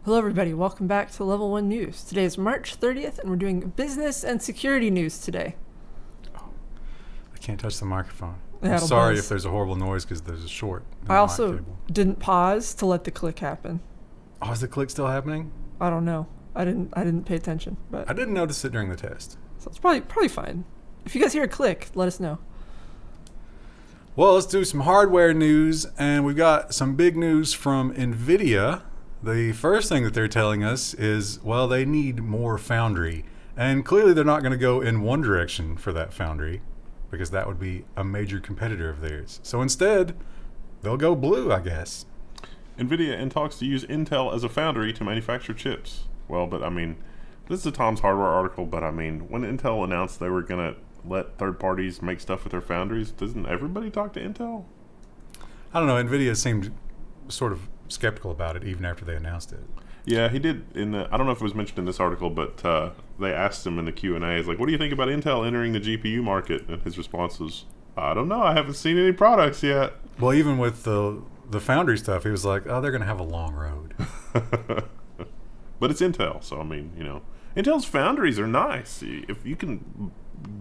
Hello everybody, welcome back to Level 1 News. Today is March 30th and we're doing business and security news today. Oh, I can't touch the microphone. Yeah, I'm sorry buzz. if there's a horrible noise because there's a short. I also didn't pause to let the click happen. Oh, is the click still happening? I don't know. I didn't pay attention, but I didn't notice it during the test. so it's probably fine. If you guys hear a click, let us know. Well, let's do some hardware news, and we've got some big news from Nvidia. The first thing that they're telling us is, well, they need more Foundry. And clearly they're not going to go in one direction for that Foundry, because that would be a major competitor of theirs. So instead, they'll go blue, I guess. Nvidia in talks to use Intel as a foundry to manufacture chips. Well, but I mean, this is a Tom's Hardware article, but I mean, when Intel announced they were going to let third parties make stuff with their foundries, doesn't everybody talk to Intel? I don't know, Nvidia seemed sort of skeptical about it even after they announced it. Yeah, he did. I don't know if it was mentioned in this article, but they asked him in the Q&A, "Is like, what do you think about Intel entering the GPU market?" And his response was, "I don't know. I haven't seen any products yet." Well, even with the Foundry stuff, he was like, "Oh, they're going to have a long road." But it's Intel, so I mean, you know, Intel's foundries are nice. If you can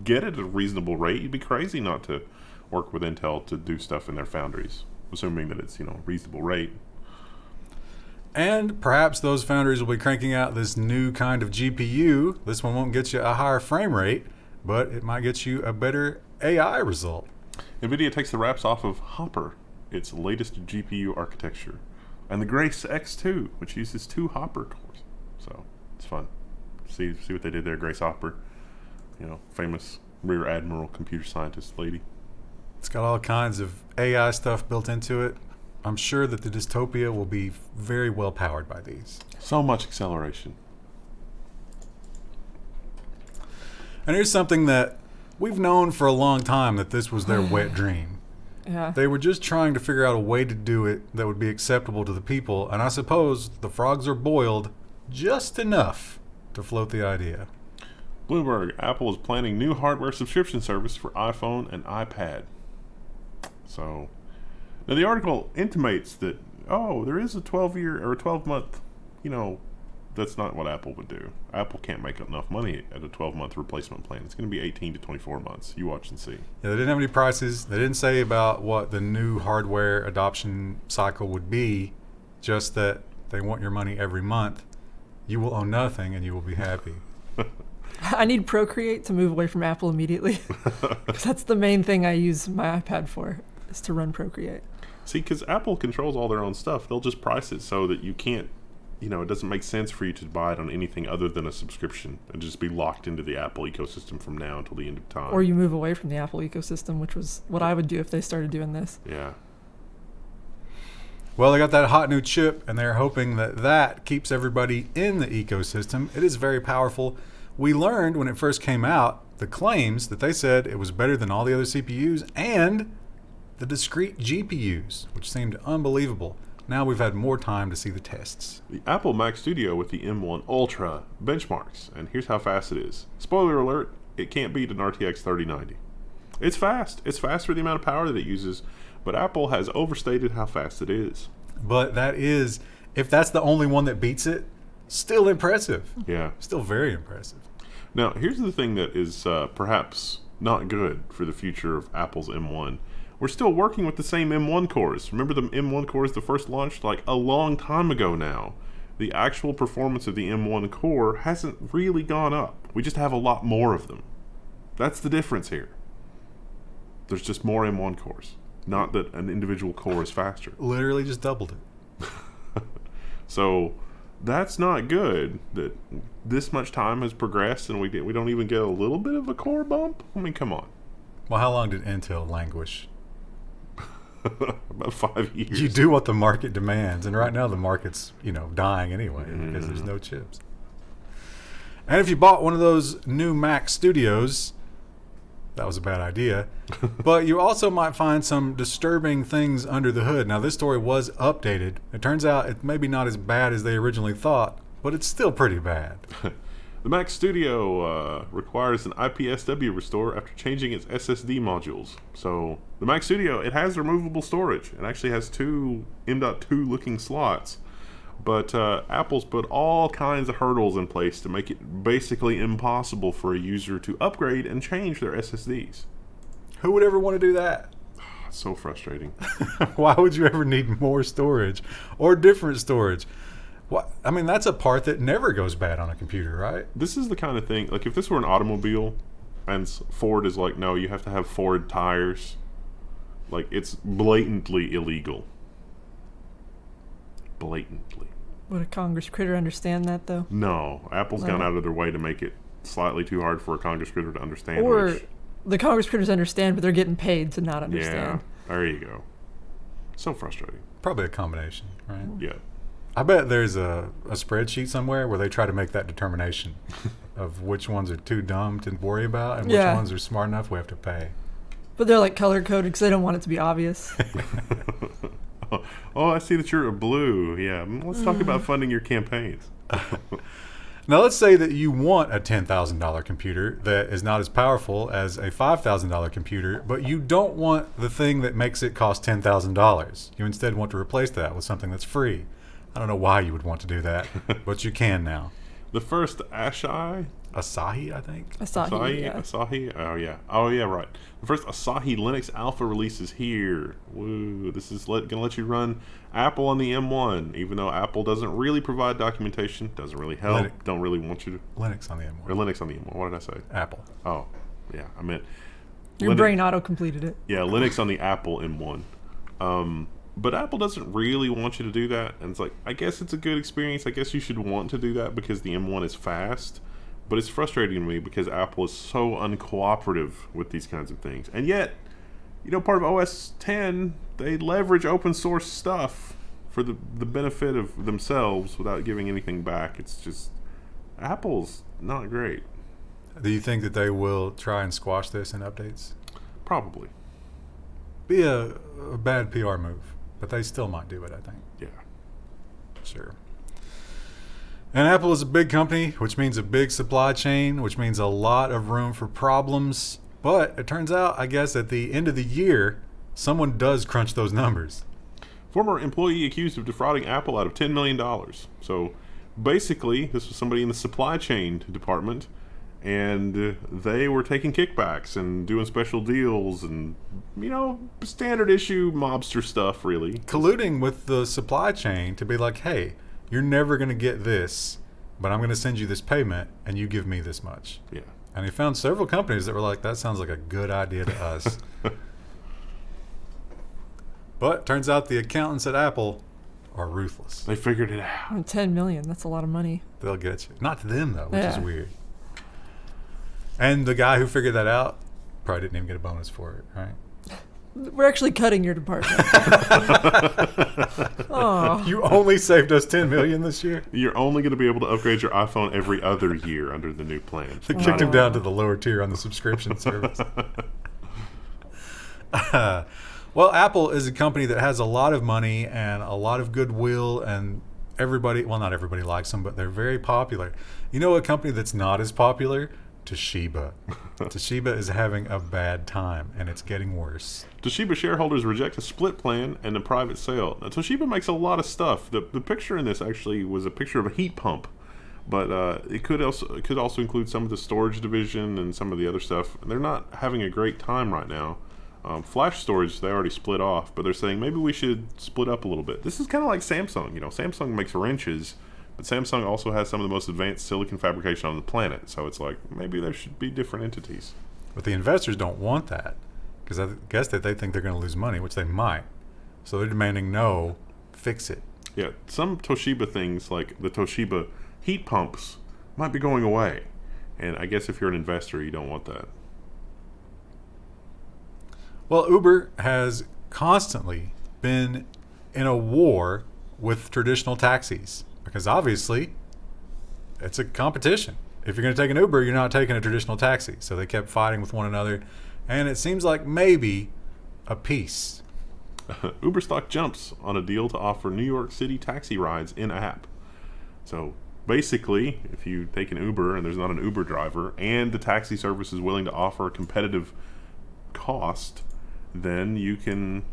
get it at a reasonable rate, you'd be crazy not to work with Intel to do stuff in their foundries, assuming that it's, you know, reasonable rate. And perhaps those foundries will be cranking out this new kind of GPU. This one won't get you a higher frame rate, but it might get you a better AI result. Nvidia takes the wraps off of Hopper, its latest GPU architecture, and the Grace X2, which uses 2 Hopper cores. So it's fun. See what they did there, Grace Hopper. You know, famous Rear Admiral computer scientist lady. It's got all kinds of AI stuff built into it. I'm sure that the dystopia will be very well powered by these. So much acceleration. And here's something that we've known for a long time, that this was their wet dream. Yeah. They were just trying to figure out a way to do it that would be acceptable to the people, and I suppose the frogs are boiled just enough to float the idea. Bloomberg, Apple is planning new hardware subscription service for iPhone and iPad. So, now the article intimates that, there is a 12-year or a 12-month, you know, that's not what Apple would do. Apple can't make enough money at a 12-month replacement plan. It's going to be 18 to 24 months. You watch and see. Yeah, they didn't have any prices. They didn't say about what the new hardware adoption cycle would be, just that they want your money every month. You will own nothing and you will be happy. I need Procreate to move away from Apple immediately. Because that's the main thing I use my iPad for, is to run Procreate. See, because Apple controls all their own stuff. They'll just price it so that you can't, you know, it doesn't make sense for you to buy it on anything other than a subscription and just be locked into the Apple ecosystem from now until the end of time. Or you move away from the Apple ecosystem, which was what I would do if they started doing this. Yeah. Well, they got that hot new chip, and they're hoping that that keeps everybody in the ecosystem. It is very powerful. We learned when it first came out the claims that they said it was better than all the other CPUs and the discrete GPUs, which seemed unbelievable. Now we've had more time to see the tests. The Apple Mac Studio with the M1 Ultra benchmarks, and here's how fast it is. Spoiler alert, it can't beat an RTX 3090. It's fast. It's fast for the amount of power that it uses, but Apple has overstated how fast it is. But that is, if that's the only one that beats it, still impressive. Yeah. Still very impressive. Now, here's the thing that is perhaps not good for the future of Apple's M1. We're still working with the same M1 cores. Remember the M1 cores that first launched like a long time ago now? The actual performance of the M1 core hasn't really gone up. We just have a lot more of them. That's the difference here. There's just more M1 cores. Not that an individual core is faster. Literally just doubled it. So that's not good that this much time has progressed and we don't even get a little bit of a core bump. I mean, come on. Well, how long did Intel languish? About 5 years. You do what the market demands, and right now the market's, dying anyway because there's no chips. And if you bought one of those new Mac Studios, that was a bad idea. But you also might find some disturbing things under the hood. Now, this story was updated. It turns out it's maybe not as bad as they originally thought, but it's still pretty bad. The Mac Studio requires an IPSW restore after changing its SSD modules. So the Mac Studio, it has removable storage. It actually has two M.2 looking slots. But Apple's put all kinds of hurdles in place to make it basically impossible for a user to upgrade and change their SSDs. Who would ever want to do that? It's so frustrating. Why would you ever need more storage or different storage? What? I mean, that's a part that never goes bad on a computer, right? This is the kind of thing, like if this were an automobile and Ford is like, no, you have to have Ford tires, like it's blatantly illegal. Blatantly. Would a Congress critter understand that, though? No. Apple's gone out of their way to make it slightly too hard for a Congress critter to understand. Or the Congress critters understand, but they're getting paid to not understand. Yeah, there you go. So frustrating. Probably a combination, right? Yeah. I bet there's a spreadsheet somewhere where they try to make that determination of which ones are too dumb to worry about and which ones are smart enough we have to pay. But they're like color-coded because they don't want it to be obvious. Oh, I see that you're a blue. Yeah, let's talk about funding your campaigns. Now, let's say that you want a $10,000 computer that is not as powerful as a $5,000 computer, but you don't want the thing that makes it cost $10,000. You instead want to replace that with something that's free. I don't know why you would want to do that, but you can now. The first Asahi, I think. Asahi, yeah. Asahi. Oh yeah, right. The first Asahi Linux Alpha Release is here. Woo! This is gonna let you run Apple on the M1, even though Apple doesn't really provide documentation, doesn't really help, don't really want you to. Linux on the M1. Or Linux on the M1. What did I say? Apple. Oh, yeah, I meant. Your brain auto-completed it. Yeah, Linux on the Apple M1. But Apple doesn't really want you to do that, and it's like, I guess it's a good experience. I guess you should want to do that because the M1 is fast. But it's frustrating to me because Apple is so uncooperative with these kinds of things. And yet, part of OS 10, they leverage open source stuff for the benefit of themselves without giving anything back. It's just, Apple's not great. Do you think that they will try and squash this in updates? Probably. Be a bad PR move, but they still might do it, I think. Yeah. Sure. And Apple is a big company, which means a big supply chain, which means a lot of room for problems. But it turns out, I guess, at the end of the year, someone does crunch those numbers. Former employee accused of defrauding Apple out of $10 million. So basically, this was somebody in the supply chain department, and they were taking kickbacks and doing special deals and, standard issue mobster stuff, really. Colluding with the supply chain to be like, hey, you're never going to get this, but I'm going to send you this payment, and you give me this much. Yeah. And he found several companies that were like, that sounds like a good idea to us. But turns out the accountants at Apple are ruthless. They figured it out. 10 million, that's a lot of money. They'll get you. Not to them, though, which is weird. And the guy who figured that out probably didn't even get a bonus for it, right? We're actually cutting your department. Oh. You only saved us $10 million this year? You're only going to be able to upgrade your iPhone every other year under the new plan. They kicked him down to the lower tier on the subscription service. Well, Apple is a company that has a lot of money and a lot of goodwill, and everybody, well, not everybody likes them, but they're very popular. You know a company that's not as popular? Toshiba. Toshiba is having a bad time, and it's getting worse. Toshiba shareholders reject a split plan and a private sale. Now, Toshiba makes a lot of stuff. The picture in this actually was a picture of a heat pump, but it could also include some of the storage division and some of the other stuff. They're not having a great time right now. Flash storage, they already split off, but they're saying maybe we should split up a little bit. This is kind of like Samsung. Samsung makes wrenches, but Samsung also has some of the most advanced silicon fabrication on the planet. So it's like, maybe there should be different entities. But the investors don't want that, because I guess that they think they're going to lose money, which they might. So they're demanding, no, fix it. Yeah, some Toshiba things, like the Toshiba heat pumps, might be going away. And I guess if you're an investor, you don't want that. Well, Uber has constantly been in a war with traditional taxis, because obviously it's a competition. If you're going to take an Uber, you're not taking a traditional taxi. So they kept fighting with one another, and it seems like maybe a peace. Uber stock jumps on a deal to offer New York City taxi rides in-app. So basically, if you take an Uber and there's not an Uber driver, and the taxi service is willing to offer a competitive cost, then you can,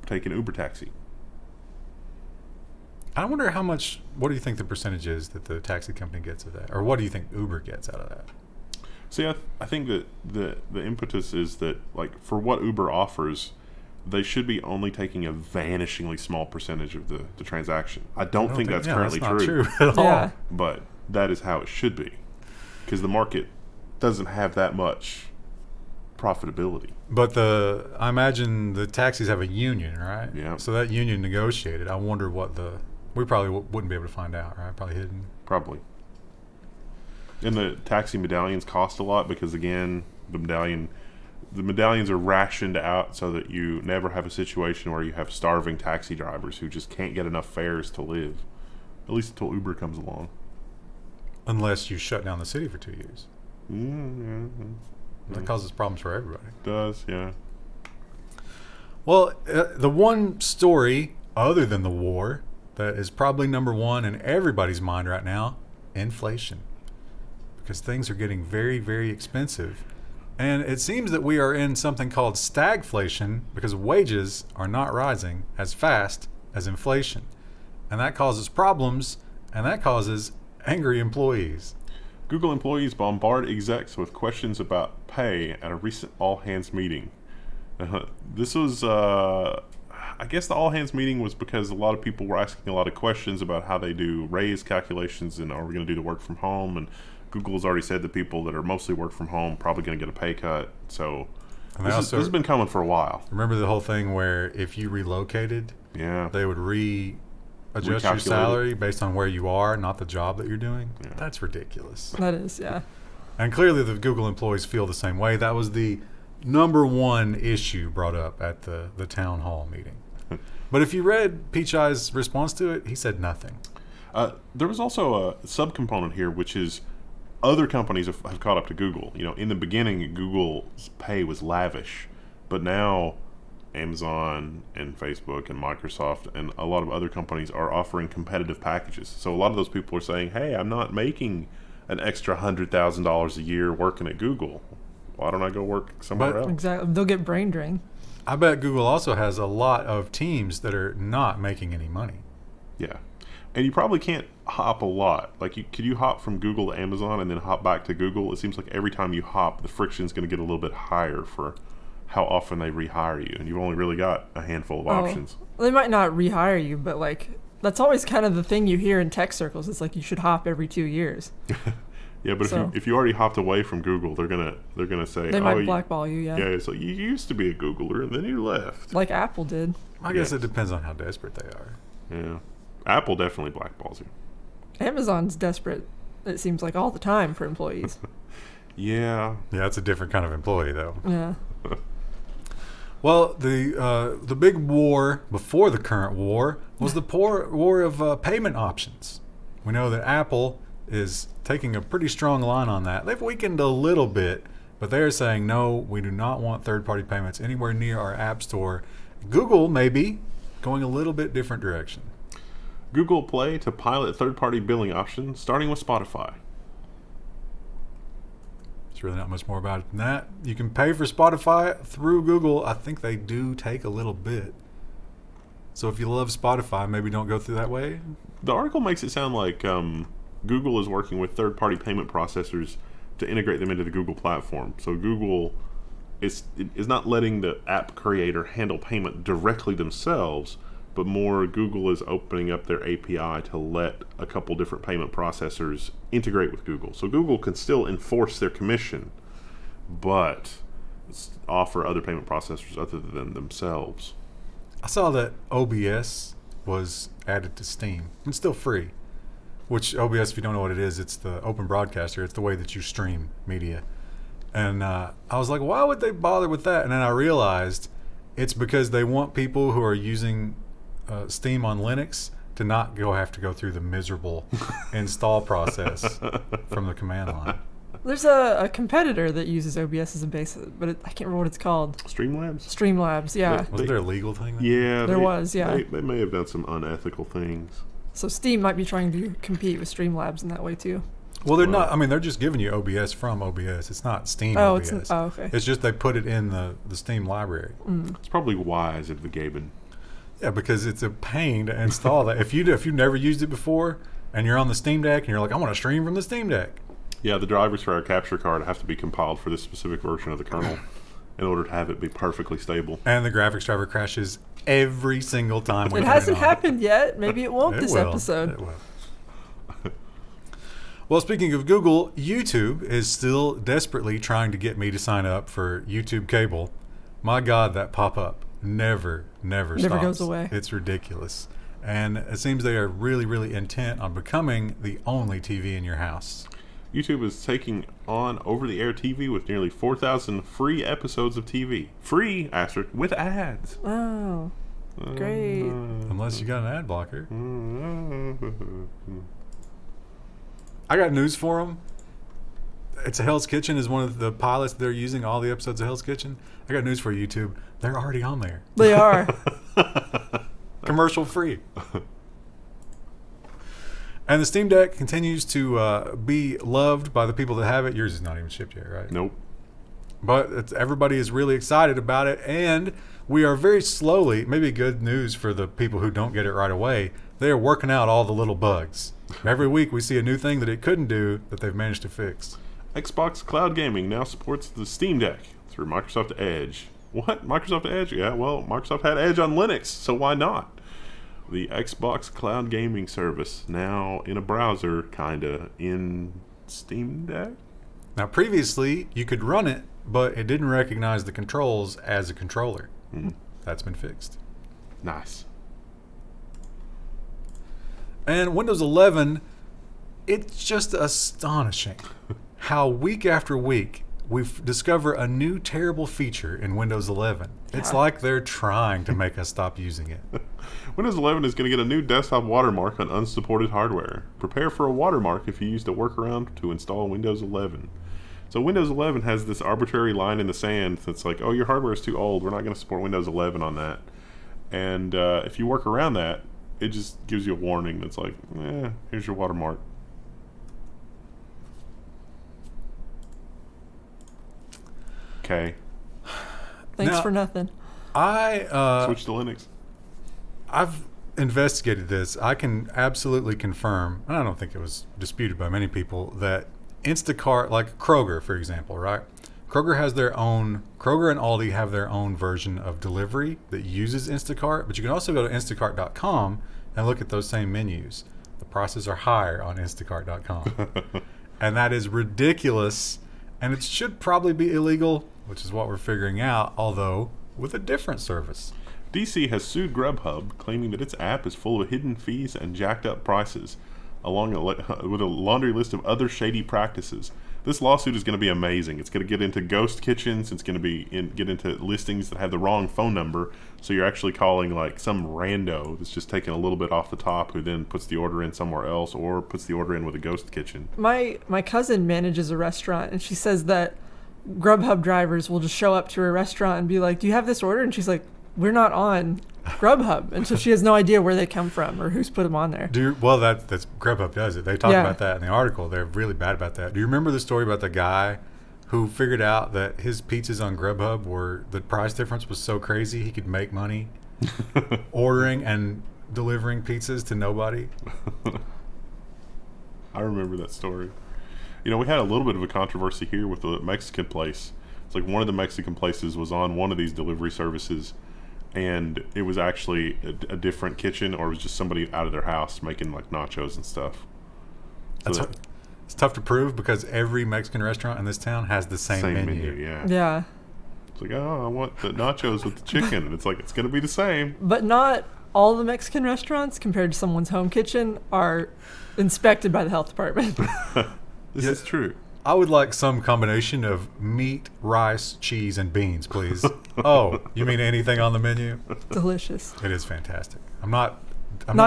take an Uber taxi. I wonder how much. What do you think the percentage is that the taxi company gets of that, or what do you think Uber gets out of that? See, I think that the impetus is that, like, for what Uber offers, they should be only taking a vanishingly small percentage of the transaction. I don't think that's currently that's true. not true at all. Yeah. But that is how it should be, because the market doesn't have that much profitability. But I imagine the taxis have a union, right? Yeah. So that union negotiated. I wonder what we probably wouldn't be able to find out, right? Probably hidden. Probably. And the taxi medallions cost a lot because, again, the medallions are rationed out so that you never have a situation where you have starving taxi drivers who just can't get enough fares to live, at least until Uber comes along. Unless you shut down the city for 2 years. That causes problems for everybody. It does, yeah. Well, the one story other than the war that is probably number one in everybody's mind right now, inflation. Because things are getting very, very expensive. And it seems that we are in something called stagflation because wages are not rising as fast as inflation. And that causes problems, and that causes angry employees. Google employees bombard execs with questions about pay at a recent all-hands meeting. This was, I guess the all-hands meeting was because a lot of people were asking a lot of questions about how they do raise calculations and are we going to do the work from home, and Google has already said that people that are mostly work from home probably going to get a pay cut. So this has been coming for a while. Remember the whole thing where if you relocated, they would adjust your salary based on where you are, not the job that you're doing? Yeah. That's ridiculous. That is, yeah. And clearly the Google employees feel the same way. That was the number one issue brought up at the town hall meeting. But if you read Pichai's response to it, he said nothing. There was also a subcomponent here, which is other companies have caught up to Google. You know, in the beginning, Google's pay was lavish, but now Amazon and Facebook and Microsoft and a lot of other companies are offering competitive packages. So a lot of those people are saying, hey, I'm not making an extra $100,000 a year working at Google. Why don't I go work somewhere else? Exactly. They'll get brain drained. I bet Google also has a lot of teams that are not making any money. Yeah. And you probably can't hop a lot. Like, could you hop from Google to Amazon and then hop back to Google? It seems like every time you hop, the friction's going to get a little bit higher for how often they rehire you. And you've only really got a handful of options. Well, they might not rehire you, but, like, that's always kind of the thing you hear in tech circles. It's like you should hop every 2 years. Yeah, but if you already hopped away from Google, they're gonna say they might blackball you. Yeah. Yeah, so you used to be a Googler and then you left. Like Apple did. I guess it depends on how desperate they are. Yeah, Apple definitely blackballs you. Amazon's desperate. It seems like all the time for employees. Yeah, it's a different kind of employee though. Yeah. Well, the big war before the current war was the war of payment options. We know that Apple is taking a pretty strong line on that. They've weakened a little bit, but they're saying, no, we do not want third-party payments anywhere near our app store. Google may be going a little bit different direction. Google Play to pilot third-party billing options, starting with Spotify. There's really not much more about it than that. You can pay for Spotify through Google. I think they do take a little bit. So if you love Spotify, maybe don't go through that way. The article makes it sound like Google is working with third-party payment processors to integrate them into the Google platform. So Google is not letting the app creator handle payment directly themselves, but more Google is opening up their API to let a couple different payment processors integrate with Google. So Google can still enforce their commission, but offer other payment processors other than themselves. I saw that OBS was added to Steam. It's still free. Which OBS, if you don't know what it is, it's the open broadcaster. It's the way that you stream media. And I was like, why would they bother with that? And then I realized it's because they want people who are using Steam on Linux to not have to go through the miserable install process from the command line. There's a competitor that uses OBS as a base, but I can't remember what it's called. Streamlabs, yeah. Wasn't there a legal thing? Yeah. There was. They may have done some unethical things. So Steam might be trying to compete with Streamlabs in that way too. Well, they're not. I mean, they're just giving you OBS from OBS. It's not Steam OBS. Okay. It's just they put it in the Steam library. It's probably wise of the Gaben. Yeah, because it's a pain to install that. If you've never used it before and you're on the Steam Deck and you're like, I want to stream from the Steam Deck. Yeah, the drivers for our capture card have to be compiled for this specific version of the kernel in order to have it be perfectly stable. And the graphics driver crashes every single time. It hasn't happened yet. Maybe it won't this episode. It will. Well, speaking of Google, YouTube is still desperately trying to get me to sign up for YouTube cable. My God, that pop-up never stops. Never goes away. It's ridiculous. And it seems they are really, really intent on becoming the only TV in your house. YouTube is taking on over-the-air TV with nearly 4,000 free episodes of TV. Free, asterisk, with ads. Oh, great. Unless you got an ad blocker. I got news for them. It's a Hell's Kitchen is one of the pilots they're using, all the episodes of Hell's Kitchen. I got news for you, YouTube. They're already on there. They are. Commercial free. And the Steam Deck continues to be loved by the people that have it. Yours is not even shipped yet, right? Nope. But everybody is really excited about it. And we are very slowly, maybe good news for the people who don't get it right away, they are working out all the little bugs. Every week we see a new thing that it couldn't do that they've managed to fix. Xbox Cloud Gaming now supports the Steam Deck through Microsoft Edge. What? Microsoft Edge? Yeah, well, Microsoft had Edge on Linux, so why not? The Xbox Cloud Gaming service now in a browser, kinda, in Steam Deck? Now, previously, you could run it, but it didn't recognize the controls as a controller. That's been fixed. Nice. And Windows 11, it's just astonishing how week after week we discover a new terrible feature in Windows 11. It's like they're trying to make us stop using it. Windows 11 is going to get a new desktop watermark on unsupported hardware. Prepare for a watermark if you used a workaround to install Windows 11. So Windows 11 has this arbitrary line in the sand that's like, oh, your hardware is too old. We're not going to support Windows 11 on that. And if you work around that, it just gives you a warning that's like, here's your watermark. Okay. Thanks Now, for nothing. Switch to Linux. I've investigated this. I can absolutely confirm, and I don't think it was disputed by many people, that Instacart, like Kroger, for example, right? Kroger and Aldi have their own version of delivery that uses Instacart, but you can also go to instacart.com and look at those same menus. The prices are higher on instacart.com. And that is ridiculous, and it should probably be illegal, which is what we're figuring out, although with a different service. DC has sued Grubhub, claiming that its app is full of hidden fees and jacked up prices, along with a laundry list of other shady practices. This lawsuit is going to be amazing. It's going to get into ghost kitchens. It's going to get into listings that have the wrong phone number. So you're actually calling like some rando that's just taking a little bit off the top, who then puts the order in somewhere else or puts the order in with a ghost kitchen. My cousin manages a restaurant, and she says that Grubhub drivers will just show up to her restaurant and be like, "Do you have this order?" And she's like, "We're not on Grubhub," and so she has no idea where they come from or who's put them on there. That's Grubhub does it. They talk about that in the article. They're really bad about that. Do you remember the story about the guy who figured out that his pizzas on Grubhub the price difference was so crazy he could make money ordering and delivering pizzas to nobody? I remember that story. You know, we had a little bit of a controversy here with the Mexican place. It's like one of the Mexican places was on one of these delivery services, and it was actually a different kitchen, or it was just somebody out of their house making like nachos and stuff. So it's tough to prove because every Mexican restaurant in this town has the same menu. Yeah. It's like, oh, I want the nachos with the chicken. And it's like, it's going to be the same. But not all the Mexican restaurants, compared to someone's home kitchen, are inspected by the health department. This is true. I would like some combination of meat, rice, cheese, and beans, please. Oh, you mean anything on the menu? Delicious. It is fantastic. I'm not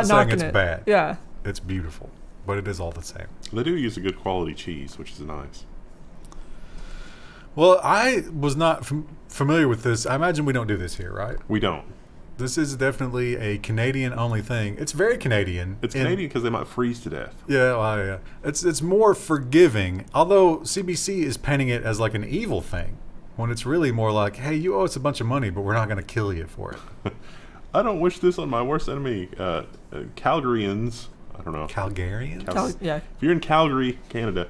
saying it's bad. Yeah. It's beautiful, but it is all the same. They do use a good quality cheese, which is nice. Well, I was not familiar with this. I imagine we don't do this here, right? We don't. This is definitely a Canadian-only thing. It's very Canadian. It's Canadian because they might freeze to death. Yeah, well, yeah. It's more forgiving, although CBC is painting it as like an evil thing, when it's really more like, hey, you owe us a bunch of money, but we're not going to kill you for it. I don't wish this on my worst enemy. Calgarians. I don't know. Calgarians? Yeah. If you're in Calgary, Canada,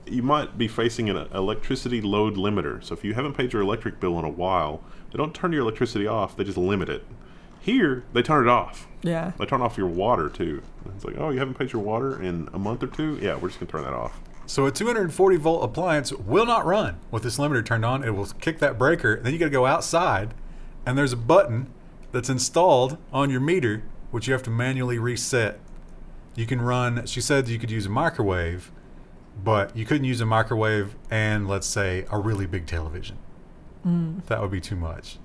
you might be facing an electricity load limiter. So if you haven't paid your electric bill in a while, they don't turn your electricity off. They just limit it. Here, they turn it off. Yeah. They turn off your water, too. It's like, oh, you haven't paid your water in a month or two? Yeah, we're just going to turn that off. So a 240 volt appliance will not run with this limiter turned on. It will kick that breaker. Then you got to go outside, and there's a button that's installed on your meter, which you have to manually reset. You can run, she said you could use a microwave, but you couldn't use a microwave and, let's say, a really big television. That would be too much.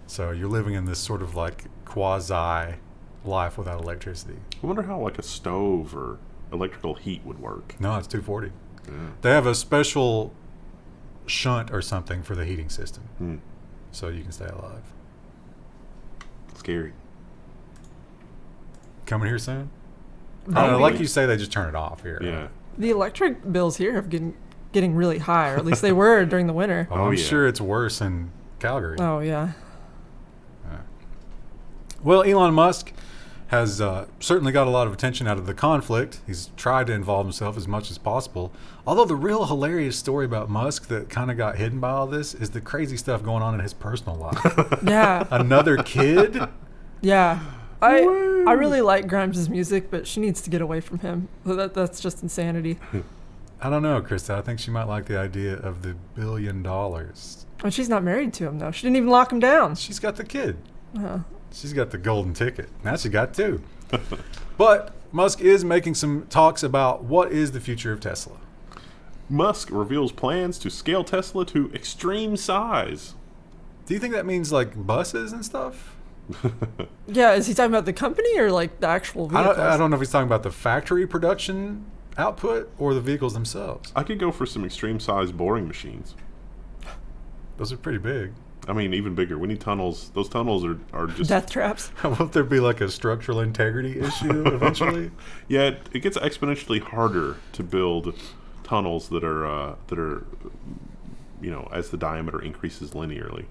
So you're living in this sort of like quasi life without electricity. I wonder how like a stove or electrical heat would work. No, it's 240. Yeah. They have a special shunt or something for the heating system, so you can stay alive. Scary. Coming here soon? I don't know, like you say, they just turn it off here. Yeah. The electric bills here have getting really high, or at least they were during the winter. Oh, I'm sure it's worse in Calgary. Oh, yeah. Well, Elon Musk has certainly got a lot of attention out of the conflict. He's tried to involve himself as much as possible. Although the real hilarious story about Musk that kind of got hidden by all this is the crazy stuff going on in his personal life. Yeah. Another kid? Yeah. I really like Grimes' music, but she needs to get away from him. That's just insanity. I don't know, Krista. I think she might like the idea of the $1 billion. And she's not married to him, though. She didn't even lock him down. She's got the kid. Uh-huh. She's got the golden ticket. Now she got two. But Musk is making some talks about what is the future of Tesla. Musk reveals plans to scale Tesla to extreme size. Do you think that means like buses and stuff? Yeah, is he talking about the company or like the actual vehicles? I don't know if he's talking about the factory production output or the vehicles themselves. I could go for some extreme size boring machines. Those are pretty big. I mean, even bigger. We need tunnels. Those tunnels are just... Death traps. Won't there be like a structural integrity issue eventually? Yeah, it gets exponentially harder to build tunnels that are, as the diameter increases linearly.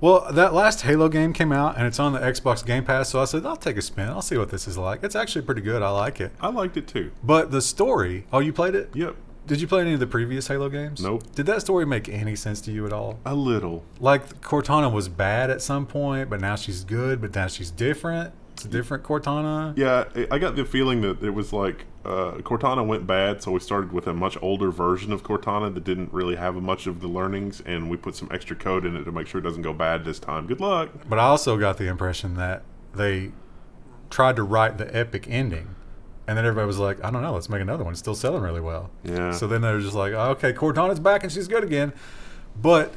Well, that last Halo game came out, and it's on the Xbox Game Pass, so I said, I'll take a spin. I'll see what this is like. It's actually pretty good. I like it. I liked it, too. But the story... Oh, you played it? Yep. Did you play any of the previous Halo games? Nope. Did that story make any sense to you at all? A little. Like, Cortana was bad at some point, but now she's good, but now she's different. It's a different Cortana. Yeah, I got the feeling that it was like Cortana went bad, so we started with a much older version of Cortana that didn't really have much of the learnings, and we put some extra code in it to make sure it doesn't go bad this time. Good luck. But I also got the impression that they tried to write the epic ending, and then everybody was like, I don't know, let's make another one. It's still selling really well. Yeah. So then they were just like, oh, okay, Cortana's back and she's good again. But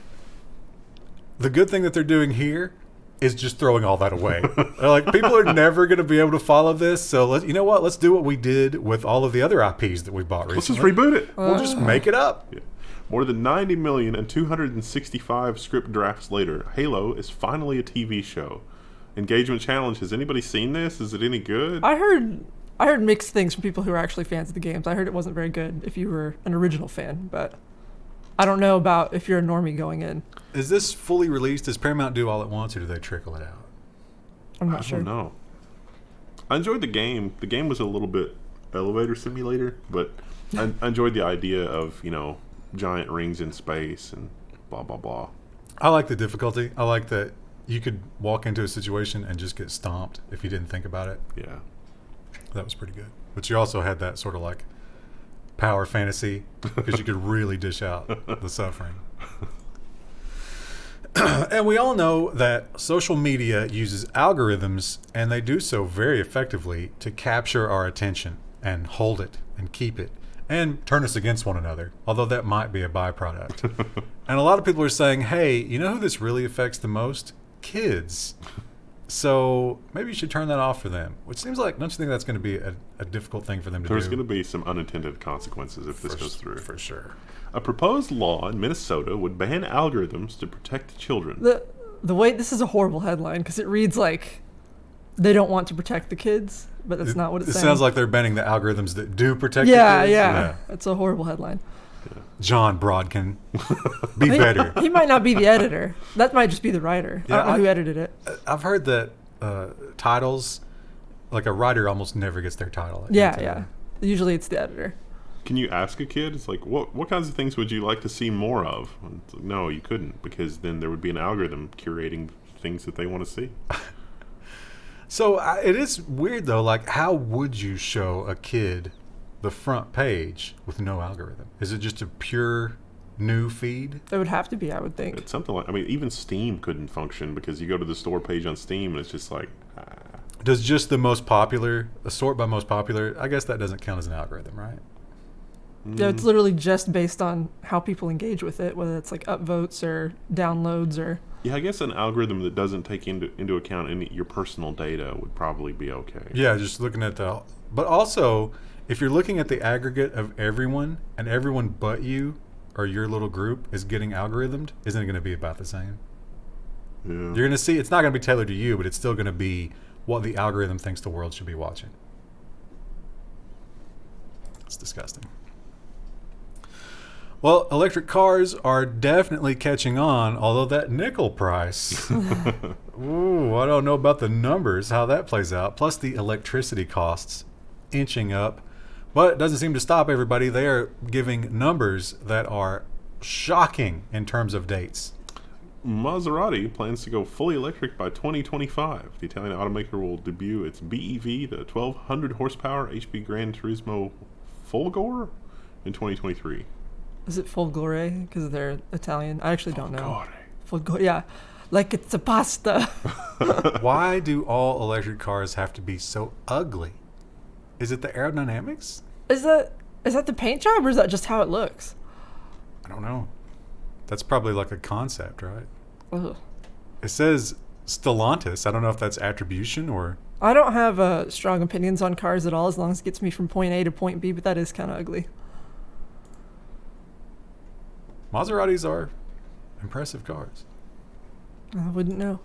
the good thing that they're doing here is just throwing all that away. They're like, people are never going to be able to follow this, so you know what? Let's do what we did with all of the other IPs that we bought recently. Let's just reboot it. We'll just make it up. Yeah. More than 90 million and 265 script drafts later, Halo is finally a TV show. Engagement challenge. Has anybody seen this? Is it any good? I heard mixed things from people who are actually fans of the games. I heard it wasn't very good if you were an original fan, but I don't know about if you're a normie going in. Is this fully released? Does Paramount do all at once, or do they trickle it out? I'm not sure. I don't know. I enjoyed the game. The game was a little bit elevator simulator, but I enjoyed the idea of, giant rings in space and blah, blah, blah. I like the difficulty. I like that you could walk into a situation and just get stomped if you didn't think about it. Yeah. That was pretty good. But you also had that sort of like power fantasy because you could really dish out the suffering. And we all know that social media uses algorithms, and they do so very effectively to capture our attention and hold it and keep it and turn us against one another, although that might be a byproduct. And a lot of people are saying, hey, you know who this really affects the most? Kids. So maybe you should turn that off for them, which seems like, don't you think that's going to be a difficult thing for them to do? There's going to be some unintended consequences if this goes through. For sure. A proposed law in Minnesota would ban algorithms to protect children. The way, this is a horrible headline because it reads like they don't want to protect the kids, but that's not what it's saying. It sounds like they're banning the algorithms that do protect the yeah, kids. yeah. It's a horrible headline. Yeah. John Brodkin. Be better. He might not be the editor. That might just be the writer. Yeah, I don't know who edited it. I've heard that titles, like a writer almost never gets their title. Yeah. Usually it's the editor. Can you ask a kid? It's like, what kinds of things would you like to see more of? And it's like, no, you couldn't, because then there would be an algorithm curating things that they want to see. So it is weird, though. Like, how would you show a kid the front page with no algorithm? Is it just a pure new feed? It would have to be, I would think. It's something like, I mean, even Steam couldn't function, because you go to the store page on Steam and it's just like, Does just the most popular, a sort by most popular, I guess that doesn't count as an algorithm, right? Yeah, it's literally just based on how people engage with it, whether it's like upvotes or downloads or... Yeah, I guess an algorithm that doesn't take into account your personal data would probably be okay. Yeah, just looking at the... But also, if you're looking at the aggregate of everyone, and everyone but you or your little group is getting algorithmed, isn't it going to be about the same? Yeah. You're going to see, it's not going to be tailored to you, but it's still going to be what the algorithm thinks the world should be watching. It's disgusting. Well, electric cars are definitely catching on, although that nickel price, ooh, I don't know about the numbers, how that plays out, plus the electricity costs inching up. But it doesn't seem to stop everybody. They are giving numbers that are shocking in terms of dates. Maserati plans to go fully electric by 2025. The Italian automaker will debut its BEV, the 1200 horsepower HP Gran Turismo Folgore, in 2023. Is it Folgore? Because they're Italian. I actually don't know. Folgore. Folgore, yeah. Like it's a pasta. Why do all electric cars have to be so ugly? Is it the aerodynamics? Is that the paint job, or is that just how it looks? I don't know. That's probably like a concept, right? Ugh. It says Stellantis. I don't know if that's attribution or... I don't have strong opinions on cars at all, as long as it gets me from point A to point B, but that is kind of ugly. Maseratis are impressive cars. I wouldn't know.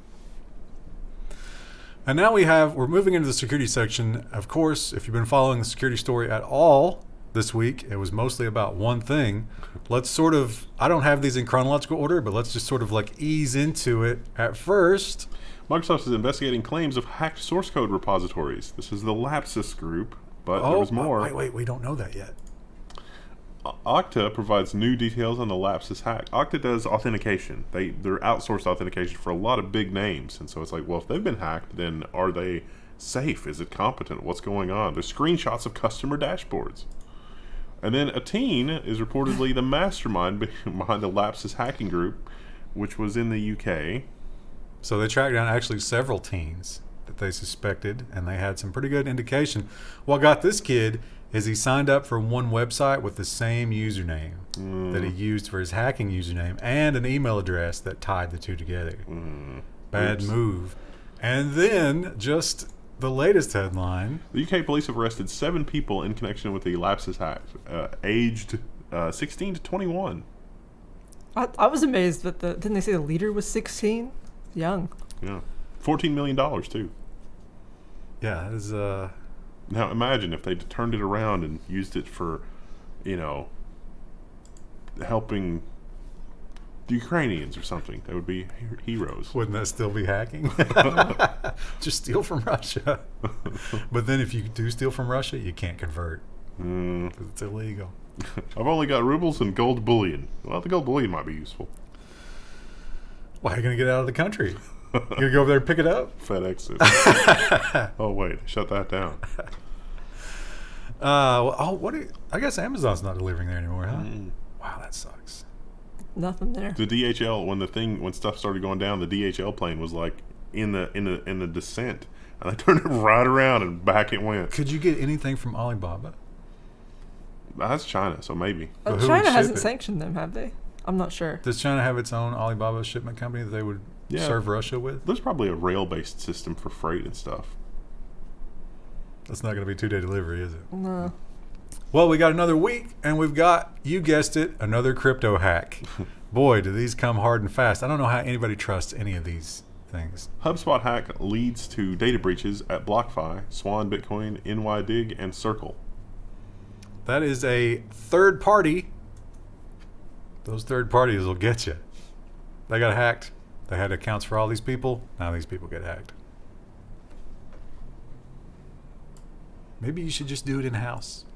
And now we're moving into the security section. Of course, if you've been following the security story at all this week, it was mostly about one thing. Let's sort of, I don't have these in chronological order, but let's just sort of like ease into it at first. Microsoft is investigating claims of hacked source code repositories. This is the Lapsus group, but there was more. Wait, we don't know that yet. Okta provides new details on the Lapsus hack. Okta does authentication. They're outsourced authentication for a lot of big names. And so it's like, well, if they've been hacked, then are they safe? Is it competent? What's going on? There's screenshots of customer dashboards. And then a teen is reportedly the mastermind behind the Lapsus hacking group, which was in the UK. So they tracked down actually several teens that they suspected, and they had some pretty good indication. What got this kid is he signed up for one website with the same username that he used for his hacking username and an email address that tied the two together. Bad move. And then just the latest headline. The UK police have arrested 7 people in connection with the Lapsus hack, aged 16 to 21. I was amazed that didn't they say the leader was 16? Young. Yeah. $14 million, too. Yeah, that is... Now imagine if they turned it around and used it for, helping the Ukrainians or something. They would be heroes. Wouldn't that still be hacking? Just steal from Russia. But then if you do steal from Russia, you can't convert. 'Cause it's illegal. I've only got rubles and gold bullion. Well, the gold bullion might be useful. Why are you going to get out of the country? You going to go over there and pick it up? FedEx is. Oh, wait. Shut that down. I guess Amazon's not delivering there anymore, huh? Wow, that sucks. Nothing there. The DHL, when stuff started going down, the DHL plane was like in the descent, and they turned it right around and back it went. Could you get anything from Alibaba? That's China, so maybe. But who would China ship hasn't it? sanctioned them, have they? I'm not sure. Does China have its own Alibaba shipment company that they would serve Russia with? There's probably a rail-based system for freight and stuff. That's not going to be 2-day delivery, is it? No. Well, we got another week, and we've got, you guessed it, another crypto hack. Boy, do these come hard and fast. I don't know how anybody trusts any of these things. HubSpot hack leads to data breaches at BlockFi, Swan Bitcoin, NYDIG, and Circle. That is a third-party Those third parties will get you. They got hacked. They had accounts for all these people. Now these people get hacked. Maybe you should just do it in-house.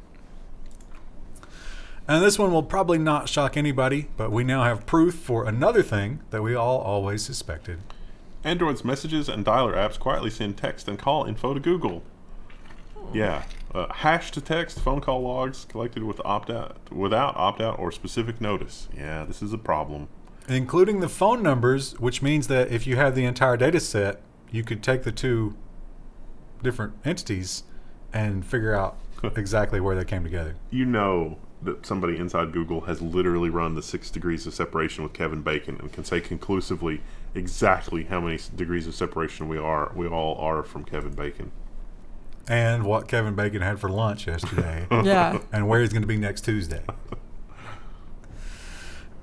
And this one will probably not shock anybody, but we now have proof for another thing that we all always suspected. Android's messages and dialer apps quietly send text and call info to Google. Yeah. Hash to text, phone call logs collected with without opt-out or specific notice. Yeah, this is a problem. Including the phone numbers, which means that if you have the entire data set, you could take the two different entities and figure out exactly where they came together. You know that somebody inside Google has literally run the 6 degrees of separation with Kevin Bacon and can say conclusively exactly how many degrees of separation we all are from Kevin Bacon. And what Kevin Bacon had for lunch yesterday. Yeah. And where he's going to be next Tuesday.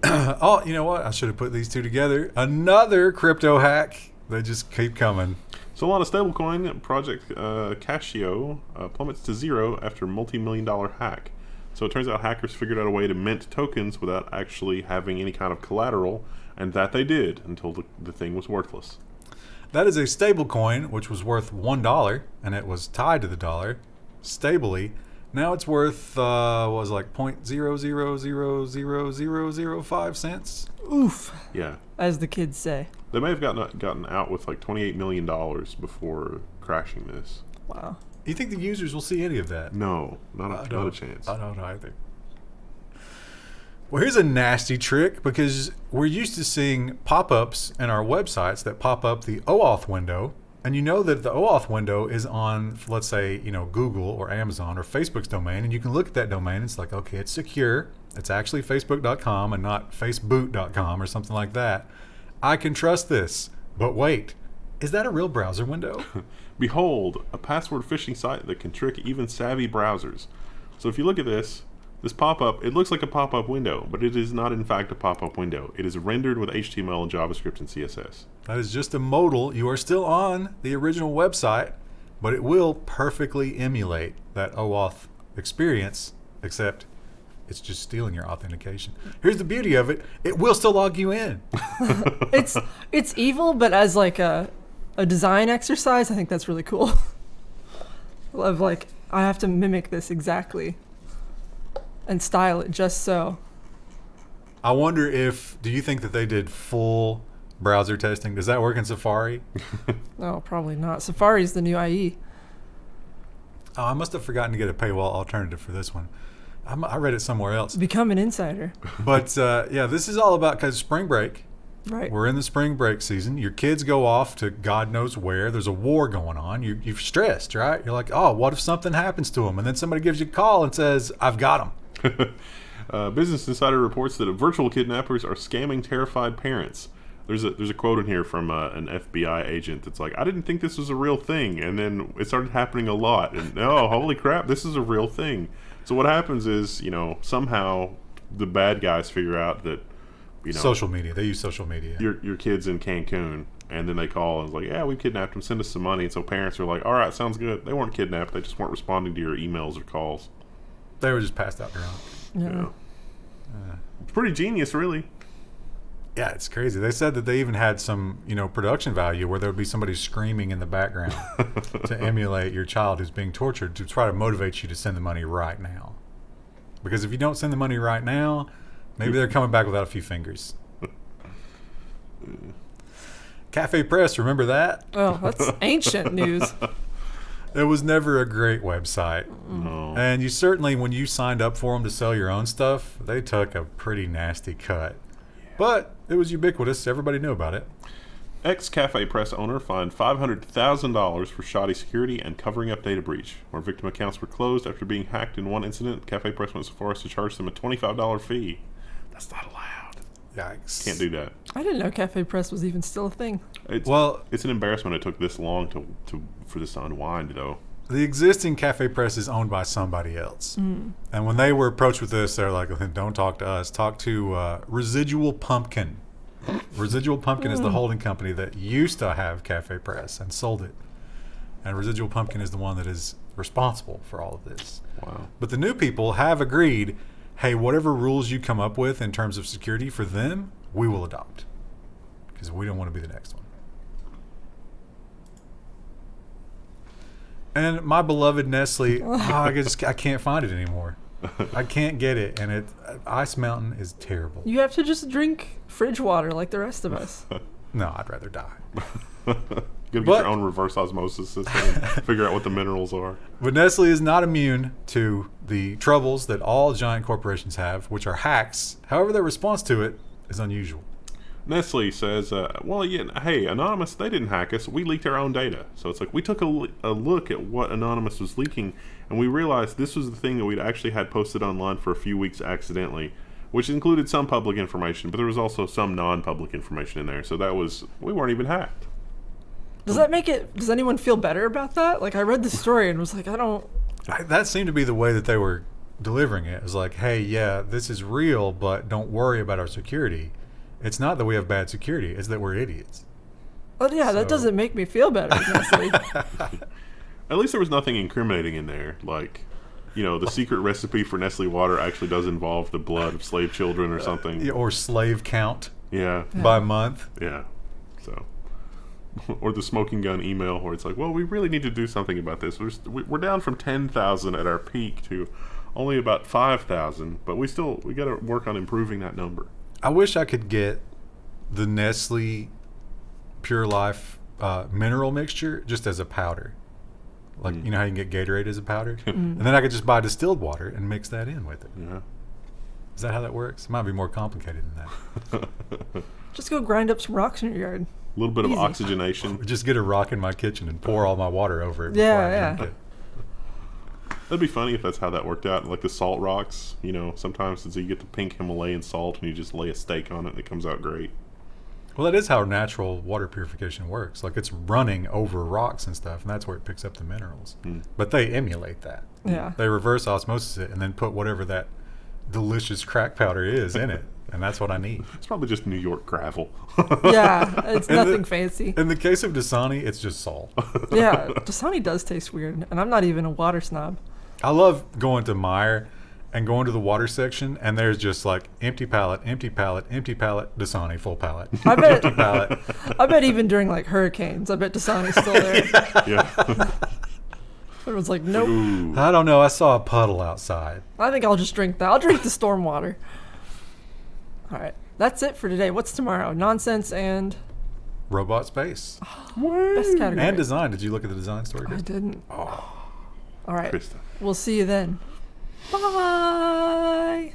Oh, you know what? I should have put these two together. Another crypto hack. They just keep coming. Solana stablecoin project Cashio plummets to zero after multi-million-dollar hack. So it turns out hackers figured out a way to mint tokens without actually having any kind of collateral, and that they did until the thing was worthless. That is a stable coin, which was worth $1, and it was tied to the dollar stably. Now it's worth, was like 0.000005 cents. Oof. Yeah. As the kids say. They may have gotten out with like $28 million before crashing this. Wow. You think the users will see any of that? No, not a chance. I don't either. Well, here's a nasty trick, because we're used to seeing pop-ups in our websites that pop up the OAuth window, and you know that the OAuth window is on, let's say, Google or Amazon or Facebook's domain, and you can look at that domain and it's like, okay, it's secure. It's actually facebook.com and not facebook.com or something like that. I can trust this. But wait, is that a real browser window? Behold, a password phishing site that can trick even savvy browsers. So if you look at this pop-up, it looks like a pop-up window, but it is not in fact a pop-up window. It is rendered with HTML and JavaScript and CSS. That is just a modal. You are still on the original website, but it will perfectly emulate that OAuth experience, except it's just stealing your authentication. Here's the beauty of it. It will still log you in. It's evil, but as like a design exercise, I think that's really cool. Of like, I have to mimic this exactly and style it just so. I wonder do you think that they did full browser testing? Does that work in Safari? No, probably not. Safari's the new IE. Oh, I must have forgotten to get a paywall alternative for this one. I read it somewhere else. Become an insider. But yeah, this is all about, because spring break. Right. We're in the spring break season. Your kids go off to God knows where. There's a war going on. You're stressed, right? You're like, oh, what if something happens to them? And then somebody gives you a call and says, I've got them. Business Insider reports that virtual kidnappers are scamming terrified parents. There's a quote in here from an FBI agent that's like, I didn't think this was a real thing, and then it started happening a lot, and oh, holy crap, this is a real thing. So what happens is, somehow the bad guys figure out that, social media. They use social media. Your kid's in Cancun, and then they call and it's like, yeah, we kidnapped him, send us some money. And so parents are like, all right, sounds good. They weren't kidnapped, they just weren't responding to your emails or calls. They were just passed out drunk. Yeah. It's pretty genius, really. Yeah, it's crazy. They said that they even had some, production value where there would be somebody screaming in the background to emulate your child who's being tortured, to try to motivate you to send the money right now. Because if you don't send the money right now, maybe they're coming back without a few fingers. Cafe Press, remember that? Oh, that's ancient news. It was never a great website. No. And you certainly, when you signed up for them to sell your own stuff, they took a pretty nasty cut. But it was ubiquitous. Everybody knew about it. Ex-Cafe Press owner fined $500,000 for shoddy security and covering up data breach. Where victim accounts were closed after being hacked in one incident, Cafe Press went so far as to charge them a $25 fee. That's not allowed. Yikes. Can't do that. I didn't know Cafe Press was even still a thing. It's an embarrassment it took this long for this to unwind, though. The existing Cafe Press is owned by somebody else. And when they were approached with this, they're like, don't talk to us. Talk to Residual Pumpkin. Residual Pumpkin is the holding company that used to have Cafe Press and sold it. And Residual Pumpkin is the one that is responsible for all of this. Wow. But the new people have agreed, hey, whatever rules you come up with in terms of security for them, we will adopt. Because we don't want to be the next one. And my beloved Nestle, I can't find it anymore. I can't get it, and Ice Mountain is terrible. You have to just drink fridge water like the rest of us. No, I'd rather die. You gotta get your own reverse osmosis system and figure out what the minerals are. But Nestle is not immune to the troubles that all giant corporations have, which are hacks. However, their response to it is unusual. Nestle says, well, yeah, hey, Anonymous, they didn't hack us. We leaked our own data. So it's like we took a look at what Anonymous was leaking, and we realized this was the thing that we'd actually had posted online for a few weeks accidentally, which included some public information, but there was also some non-public information in there. So we weren't even hacked. Does anyone feel better about that? Like, I read the story and was like, That seemed to be the way that they were delivering it. It was like, hey, yeah, this is real, but don't worry about our security. It's not that we have bad security, it's that we're idiots. Oh yeah, that doesn't make me feel better, Nestle. At least there was nothing incriminating in there. Like, the secret recipe for Nestle water actually does involve the blood of slave children or something. Or slave count Yeah. by month. Yeah. So, or the smoking gun email where it's like, well, we really need to do something about this. We're down from 10,000 at our peak to only about 5,000, but we got to work on improving that number. I wish I could get the Nestle Pure Life mineral mixture just as a powder. Like, you know how you can get Gatorade as a powder? And then I could just buy distilled water and mix that in with it. Yeah. Is that how that works? It might be more complicated than that. Just go grind up some rocks in your yard. A little bit of oxygenation. Or just get a rock in my kitchen and pour all my water over it. Yeah. Drink it. That'd be funny if that's how that worked out. Like the salt rocks, sometimes you get the pink Himalayan salt and you just lay a steak on it and it comes out great. Well, that is how natural water purification works. Like, it's running over rocks and stuff, and that's where it picks up the minerals. But they emulate that. Yeah. They reverse osmosis it and then put whatever that delicious crack powder is in it. And that's what I need. It's probably just New York gravel. Yeah, it's nothing fancy. In the case of Dasani, it's just salt. Yeah, Dasani does taste weird, and I'm not even a water snob. I love going to Meijer and going to the water section, and there's just like empty pallet, Dasani, full pallet. I bet, empty pallet. I bet even during like hurricanes, I bet Dasani's still there. Yeah. Everyone's like, nope. Ooh. I don't know. I saw a puddle outside. I think I'll just drink that. I'll drink the storm water. All right, that's it for today. What's tomorrow? Nonsense and Robot space. best category. And design. Did you look at the design story? I didn't. Oh. All right. Krista. We'll see you then. Bye.